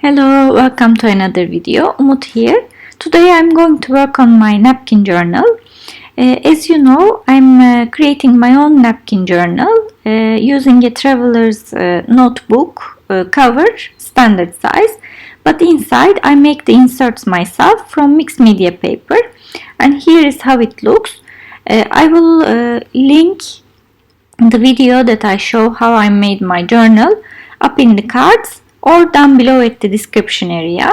Hello, welcome to another video. Umut here. Today I'm going to work on my napkin journal. As you know, I'm creating my own napkin journal using a traveler's notebook cover, standard size. But inside I make the inserts myself from mixed media paper. And here is how it looks. I will link the video that I show how I made my journal up in the cards or down below at the description area.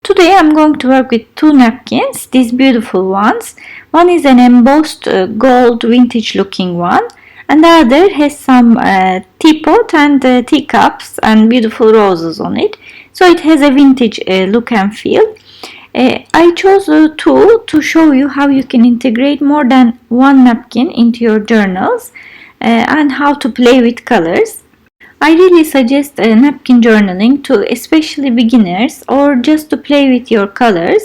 Today I'm going to work with two napkins, these beautiful ones. One is an embossed gold vintage looking one, and the other has some teapot and teacups and beautiful roses on it. So it has a vintage look and feel. I chose two to show you how you can integrate more than one napkin into your journals and how to play with colors. I really suggest napkin journaling to especially beginners or just to play with your colors,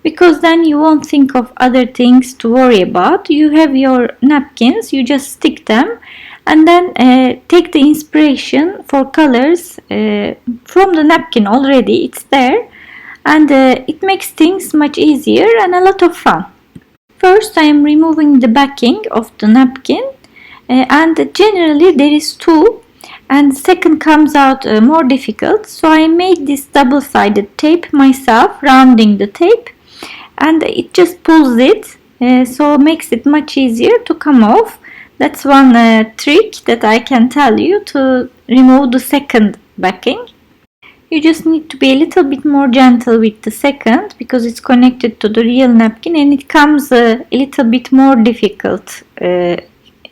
because then you won't think of other things to worry about. You have your napkins, you just stick them and then take the inspiration for colors from the napkin already. It's there, and it makes things much easier and a lot of fun. First, I am removing the backing of the napkin, and generally there is two, and second comes out more difficult. So I made this double-sided tape myself, rounding the tape, and it just pulls it, so makes it much easier to come off. That's one trick that I can tell you to remove the second backing. You just need to be a little bit more gentle with the second because it's connected to the real napkin, and it comes a little bit more difficult.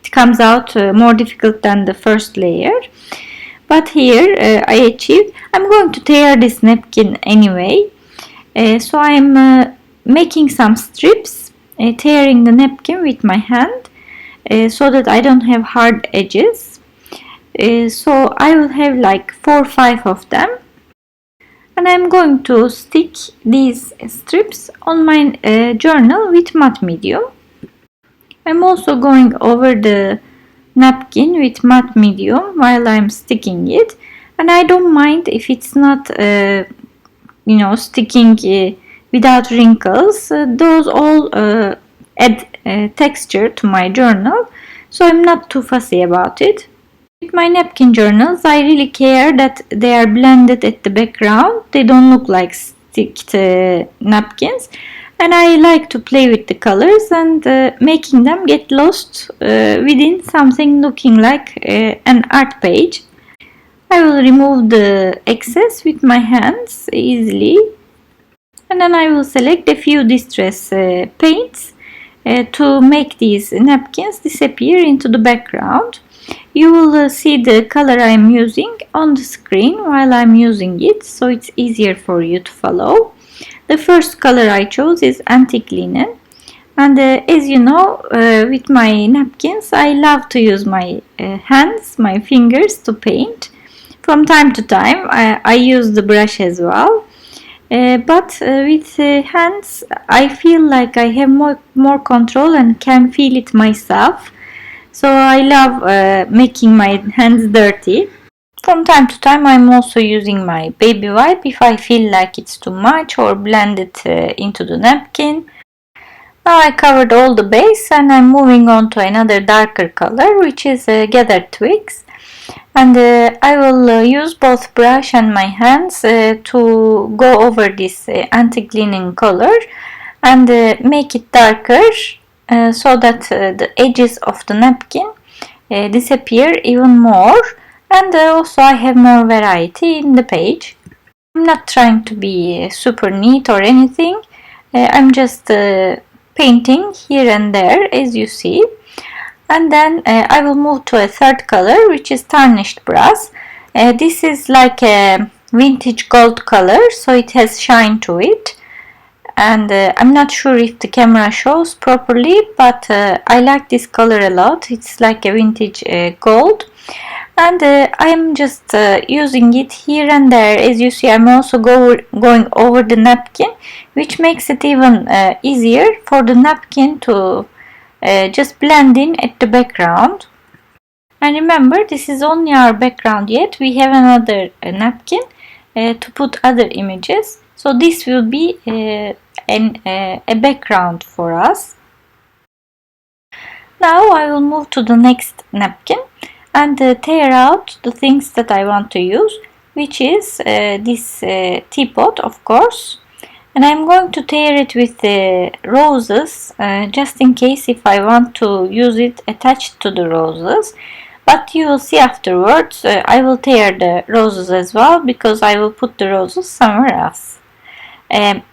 It comes out more difficult than the first layer. But here I achieved. I'm going to tear this napkin anyway. So I'm making some strips, tearing the napkin with my hand so that I don't have hard edges. So I will have like 4 or 5 of them. And I'm going to stick these strips on my journal with matte medium. I'm also going over the napkin with matte medium while I'm sticking it, and I don't mind if it's not sticking without wrinkles. Those all add texture to my journal, so I'm not too fussy about it. With my napkin journals, I really care that they are blended at the background. They don't look like sticked napkins, and I like to play with the colors and making them get lost within something looking like an art page. I will remove the excess with my hands easily, and then I will select a few distress paints to make these napkins disappear into the background. You will see the color I am using on the screen while I am using it, so it's easier for you to follow. The first color I chose is antique linen, and as you know, with my napkins I love to use my hands, my fingers to paint. From time to time I use the brush as well, but with hands I feel like I have more control and can feel it myself. So I love making my hands dirty. From time to time I'm also using my baby wipe if I feel like it's too much or blend it into the napkin. Now I covered all the base and I'm moving on to another darker color, which is gathered twigs. And I will use both brush and my hands to go over this antique linen color and make it darker so that the edges of the napkin disappear even more. And also I have more variety in the page. I'm not trying to be super neat or anything. I'm just painting here and there, as you see. And then I will move to a third color, which is tarnished brass. This is like a vintage gold color, so it has shine to it. And I'm not sure if the camera shows properly, but I like this color a lot. It's like a vintage gold. And I'm just using it here and there. As you see, I'm also going over the napkin, which makes it even easier for the napkin to just blend in at the background. And remember, this is only our background yet. We have another napkin to put other images. So this will be a background for us. Now I will move to the next napkin and tear out the things that I want to use, which is this teapot, of course. And I'm going to tear it with roses, just in case if I want to use it attached to the roses. But you will see afterwards, I will tear the roses as well, because I will put the roses somewhere else. And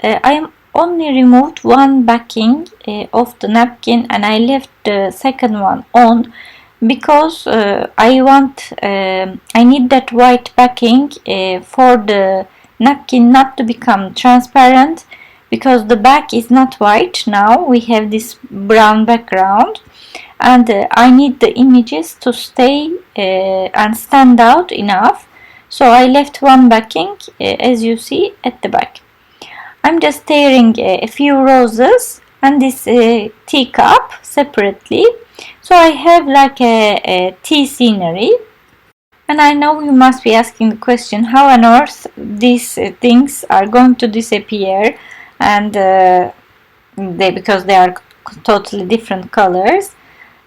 I only removed one backing of the napkin, and I left the second one on because I need that white backing for the napkin not to become transparent, because the back is not white. Now we have this brown background, and I need the images to stay and stand out enough. So I left one backing, as you see, at the back. I'm just tearing a few roses and this teacup separately. So I have like a tea scenery. And I know you must be asking the question, how on earth these things are going to disappear, and because they are totally different colors.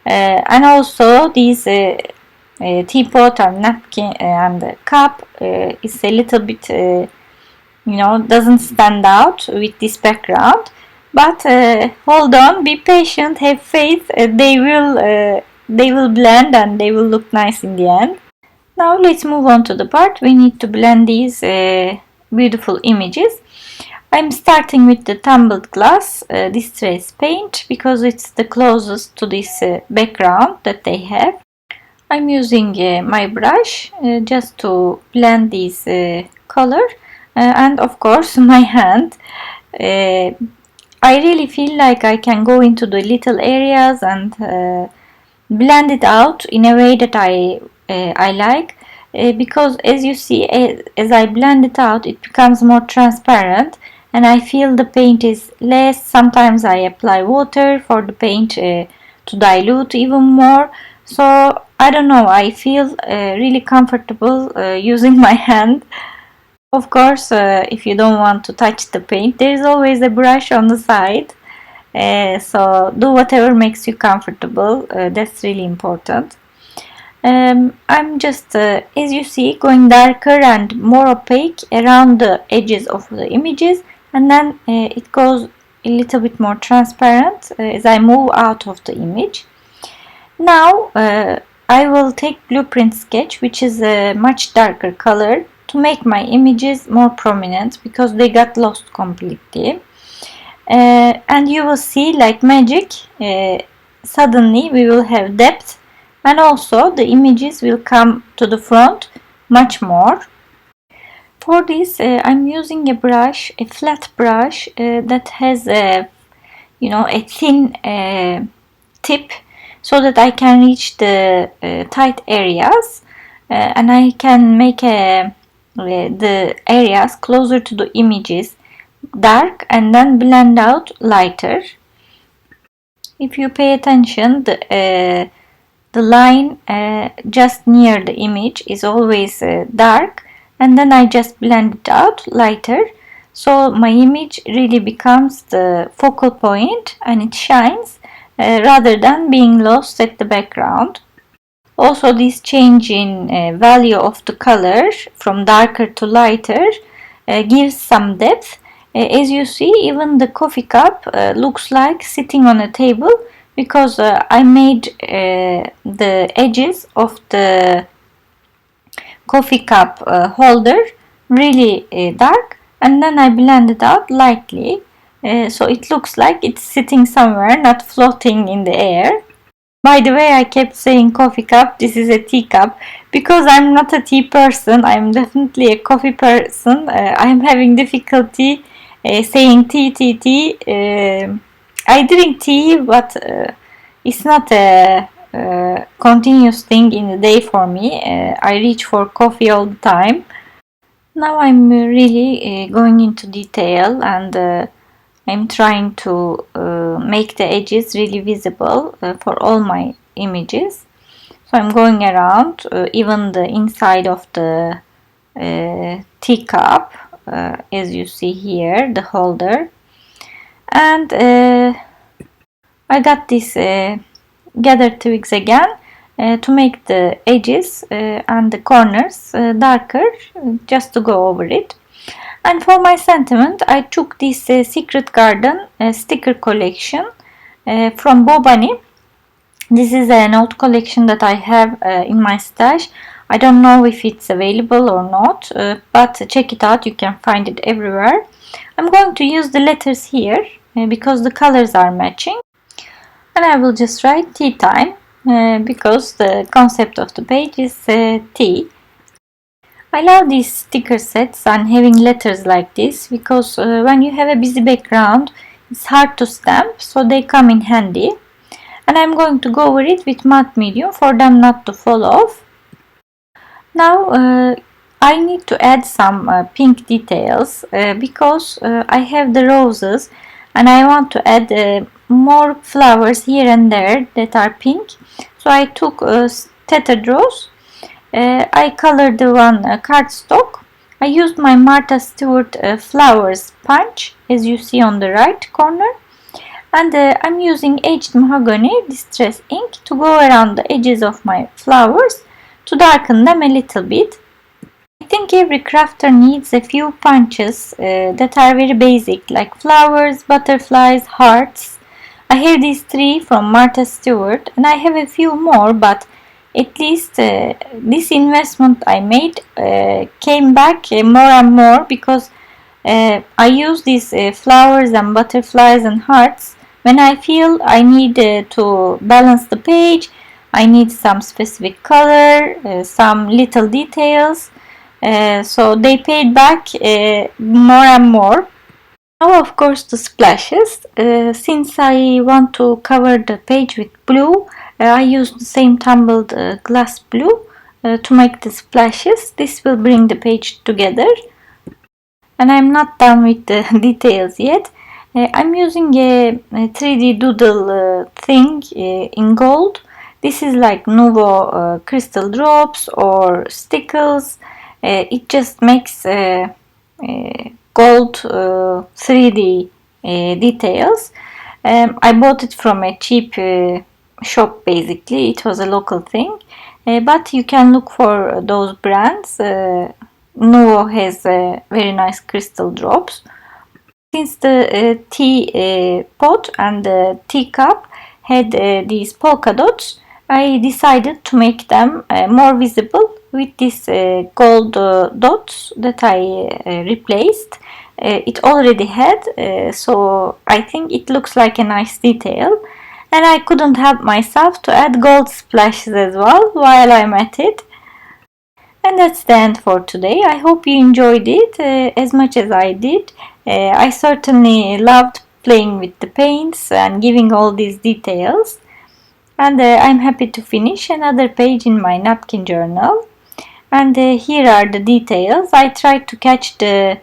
And also these teapot and napkin and cup is a little bit doesn't stand out with this background. But hold on, be patient, have faith. They will blend and they will look nice in the end. Now let's move on to the part we need to blend these beautiful images. I'm starting with the tumbled glass distress paint because it's the closest to this background that they have. I'm using my brush just to blend this color and of course my hand. I really feel like I can go into the little areas and blend it out in a way that I like, because as you see, as I blend it out, it becomes more transparent and I feel the paint is less. Sometimes I apply water for the paint to dilute even more. So I don't know, I feel really comfortable using my hand. Of course, if you don't want to touch the paint, there is always a brush on the side. So do whatever makes you comfortable. That's really important. I'm just, as you see, going darker and more opaque around the edges of the images, and then it goes a little bit more transparent as I move out of the image. Now I will take Blueprint Sketch, which is a much darker color, to make my images more prominent because they got lost completely. And you will see, like magic, suddenly we will have depth, and also the images will come to the front much more. For this I'm using a brush, a flat brush that has a thin tip, so that I can reach the tight areas and I can make the areas closer to the images dark and then blend out lighter. If you pay attention, the line just near the image is always dark, and then I just blend it out lighter, so my image really becomes the focal point and it shines rather than being lost at the background. Also, this change in value of the color from darker to lighter gives some depth. As you see, even the coffee cup looks like sitting on a table, because I made the edges of the coffee cup holder really dark, and then I blend it out lightly, so it looks like it's sitting somewhere, not floating in the air. By the way, I kept saying coffee cup, this is a teacup, because I'm not a tea person. I'm definitely a coffee person. I'm having difficulty saying tea. I drink tea, but it's not a continuous thing in the day for me. I reach for coffee all the time. Now I'm really going into detail, and I'm trying to make the edges really visible for all my images. So I'm going around even the inside of the teacup, as you see here, the holder. And I got this gathered twigs again to make the edges and the corners darker, just to go over it. And for my sentiment, I took this Secret Garden sticker collection from Bobani. This is an old collection that I have in my stash. I don't know if it's available or not, but check it out. You can find it everywhere. I'm going to use the letters here because the colors are matching. And I will just write tea time because the concept of the page is tea. I love these sticker sets and having letters like this because when you have a busy background, it's hard to stamp, so they come in handy. And I'm going to go over it with matte medium for them not to fall off. Now I need to add some pink details because I have the roses and I want to add more flowers here and there that are pink. So I took tethered rose. I colored the one cardstock. I used my Martha Stewart flowers punch, as you see on the right corner. And I'm using aged mahogany distress ink to go around the edges of my flowers to darken them a little bit. I think every crafter needs a few punches that are very basic, like flowers, butterflies, hearts. I have these 3 from Martha Stewart and I have a few more, but at least this investment I made came back more and more because I use these flowers and butterflies and hearts when I feel I need to balance the page. I need some specific color, some little details, so they paid back more and more. Now of course the splashes. Since I want to cover the page with blue, I used the same tumbled glass blue to make the splashes. This will bring the page together. And I'm not done with the details yet. I'm using a 3D doodle thing in gold. This is like Nuvo crystal drops or stickles. It just makes gold 3D details. I bought it from a cheap shop basically. It was a local thing. But you can look for those brands. Nuvo has very nice crystal drops. Since the tea pot and the teacup had these polka dots, I decided to make them more visible with these gold dots that I replaced. It already had, so I think it looks like a nice detail. And I couldn't help myself to add gold splashes as well while I'm at it. And that's the end for today. I hope you enjoyed it as much as I did. I certainly loved playing with the paints and giving all these details. And I'm happy to finish another page in my napkin journal. And here are the details. I tried to catch the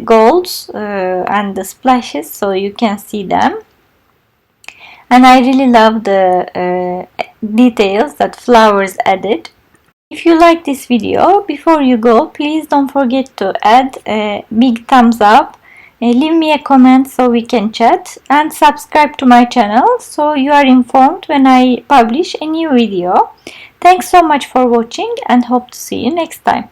golds and the splashes so you can see them. And I really love the details that flowers added. If you like this video, before you go, please don't forget to add a big thumbs up, leave me a comment so we can chat, and subscribe to my channel so you are informed when I publish a new video. Thanks so much for watching and hope to see you next time.